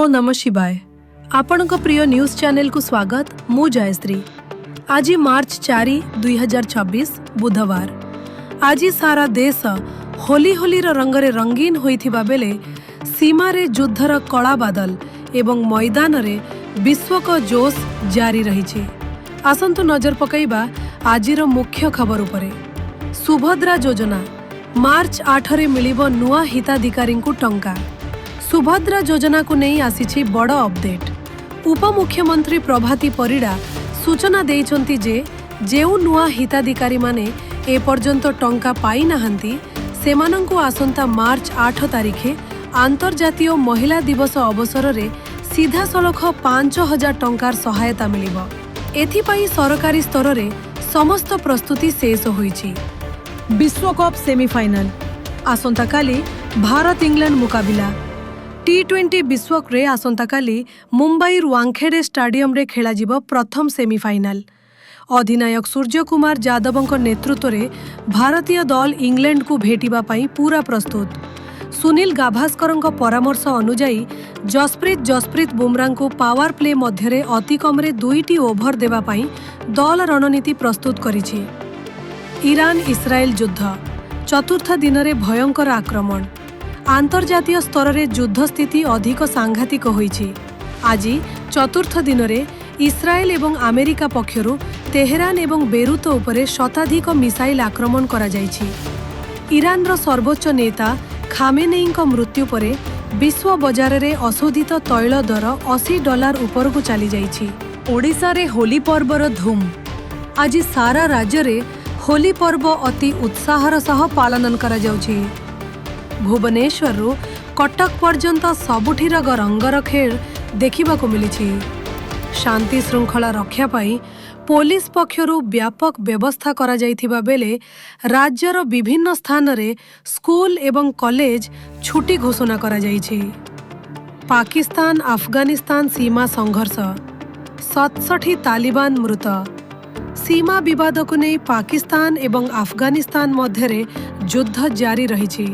ओम नमः शिवाय। आपणक प्रिय न्यूज चैनल को स्वागत। मु जयश्री। आज मार्च 4, 2026 बुधवार। आज सारा देश होली होलीर रंगरे रंगीन होइथिबा बेले सीमा रे युद्धर कला बादल एवं मैदान रे विश्वक जोश जारी रही। आसंतु नजर पकाइबा आजिर मुख्य खबर उपरे। सुभद्रा योजना मार्च 8 रे मिलिबो नुआ हिताधिकारी को टंका। सुभद्रा योजना को नहीं आसीछि बड़ अपडेट। उपमुख्यमंत्री प्रभाती परिड़ा सूचना देइछन्ति जे जेउ नुआ हिताधिकारी माने ए पर्यंत टंका पाई नाहंती सेमानंकु आसंता मार्च 8 तारिखे आंतर्जातीय महिला दिवस अवसर रे सीधा सलख 5000 टंकार सहायता मिलिबो। एथिपाई सरकारी स्तर रे समस्त प्रस्तुति शेष होईछि। विश्वकप सेमीफाइनल आसंता काली भारत इंग्लैंड मुकाबिला। T20 विश्वकप रे आसंता काली मुंबई वांखेड़े स्टाडियम रे खेला जिवो प्रथम सेमीफाइनल। अधिनायक सूर्य कुमार यादवଙ୍କ नेतृत्व रे भारतीय दल इंग्लैंड को भेटिबा पाई पूरा प्रस्तुत। सुनील गाभास्करଙ୍କ परामर्श अनुजाई जसप्रीत बुमराह को पावर प्ले मध्यरे अति कमरे 2टी ओभर देवा पाई दल रणनीति प्रस्तुत करिछि। ईरान इस्राएल युद्ध चतुर्थ दिन रे भयंकर आक्रमण। आंतर्जातीय स्तर रे युद्ध स्थिति अधिक सांघातिक होईछि। आज चतुर्थ दिन रे इस्राएल एवं अमेरिका पक्षरु तेहरान एवं बेरुत उपरे शताधिक मिसाइल आक्रमण करा जाइछि। ईरान रो सर्वोच्च नेता खामेनेईଙ୍କ मृत्यु परे विश्व बजार रे अशोधित तैल दर $80 उपरकु चली जाइछि। ओडिशा रे होली पर्वर धूम। आज सारा राज्य रे होली पर्व अति उत्साहर सह पालन करा जाउछि। भुवनेश्वर रु कटक पर्यंत सबुठीर रंगर खेल देखा मिली। शांति श्रृंखला रक्षा पाई पुलिस पक्षरु व्यापक व्यवस्था करा जाइथिबा बेले राज्यर विभिन्न स्थान रे स्कूल एवं कॉलेज छुट्टी घोषणा करा जाइछि। पाकिस्तान अफगानिस्तान सीमा संघर्ष 67 तालिबान मृत। सीमा विवाद को नहीं पाकिस्तान एवं अफगानिस्तान मध्यरे युद्ध जारी रही।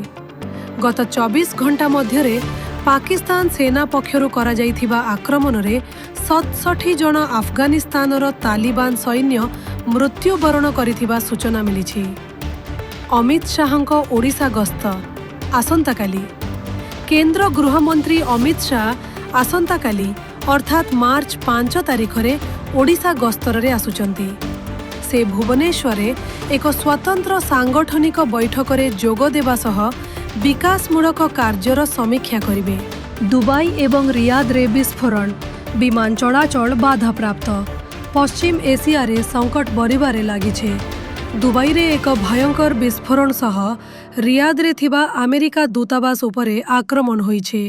गत 24 घंटा मध्यरे पाकिस्तान सेना पक्षरु करा जाइथिबा आक्रमण रे 67 जन अफगानिस्तानर तालिबान सैन्य मृत्युवरण करिथिबा सूचना मिलिछि। अमित शाहଙ୍କ ओडिशा गस्त आसंताकाली। केंद्र गृहमंत्री अमित शाह आसंताकाली अर्थात मार्च 5 तारिख रे ओडिशा गस्तर रे आसुचंती। से भुवनेश्वर एक स्वतंत्र सांगठनिक बैठक रे जोग देबा सह विकासमूलक कार्यर समीक्षा करिवे। दुबई एवं रियाद रे विस्फोरण विमान चलाचल बाधा प्राप्त। पश्चिम एशिया रे संकट बढ़िबारे लागिछे। दुबई रे एक भयंकर विस्फोरण सह रियाद रे थिबा अमेरिका दूतावास उपरे आक्रमण होइछे।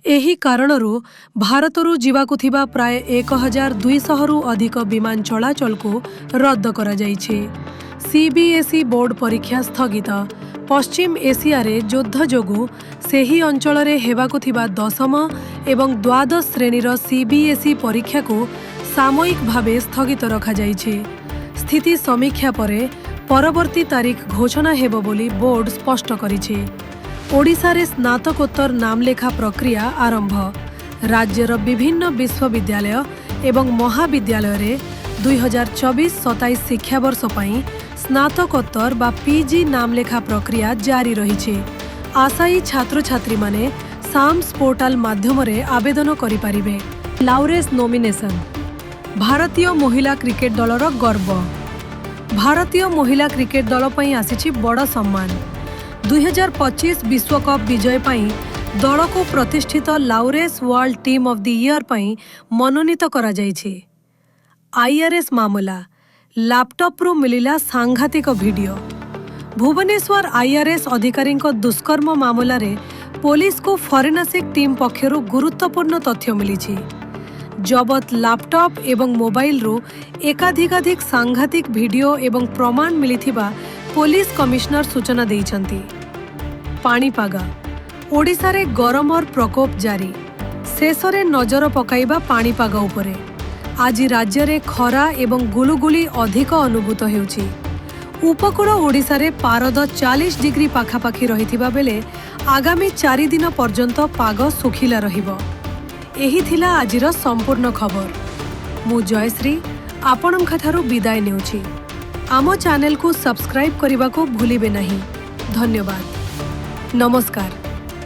एही कारणरू भारतरू जीवाकु थिबा प्राय 1200 रु अधिक विमान चलाचल को रद्द करा जाइछे। सीबीएसई बोर्ड परीक्षा स्थगित। पश्चिम एशिया रे युद्ध जोगु सेही अंचल रे हेबाकु थिबा 10म एवं द्वादश श्रेणीर सीबीएसई परीक्षा को सामयिक भावे स्थगित रखा जाइछे। स्थिति समीक्षा परे परवर्ती तारीख घोषणा हेबो बोली बोर्ड स्पष्ट करिछे। ओडिशा रे स्नातकोत्तर नामलेखा प्रक्रिया आरंभ। राज्यर विभिन्न विश्वविद्यालय एवं महाविद्यालय रे 2024-27 शिक्षावर्ष पई स्नातकोत्तर बा पीजी नामलेखा प्रक्रिया जारी रही। आशायी छात्र छात्री माने साम्स पोर्टाल माध्यम रे आवेदन करि पारिबे। लाउरेस नॉमिनेशन। भारतीय महिला क्रिकेट दलर गर्व। भारतीय महिला क्रिकेट दल पई आसीछि बड़ सम्मान। 2025 विश्वकप विजय पई दल को प्रतिष्ठित Laureus world team of the year पई मनोनीत करा जाइछि। आईआरएस मामला। लैपटॉप रो मिलिला सांघातिक वीडियो। भुवनेश्वर आईआरएस अधिकारी दुष्कर्म मामला रे पुलिस को फॉरेंसिक टीम पक्षरु गुरुत्वपूर्ण तथ्य मिली। जबत लैपटॉप एवं मोबाइल रो एकाधिक सांघातिक वीडियो एवं प्रमाण मिलिथिबा पुलिस कमिश्नर सूचना देइछन्ती। पाणीपाग। ओडिशा रे गरमर प्रकोप जारी। शेषरे नजर पकाइबा पाणीपाग उपरे। आज राज्य रे खरा एवं गुलुगुली अधिक अनुभूत हेउछि। उपकूल ओडिशा रे पारद 40 डिग्री पाखापाखि रहिथिबा बेले आगामी 4 दिन पर्यंत पाग सुखिला रहिबो। एही थिला आजिर संपूर्ण खबर। मु जयश्री आपणक ठारू विदाय नेउछि। आम चैनल को सब्सक्राइब करने को भूलिबे नहीं। धन्यवाद। नमस्कार।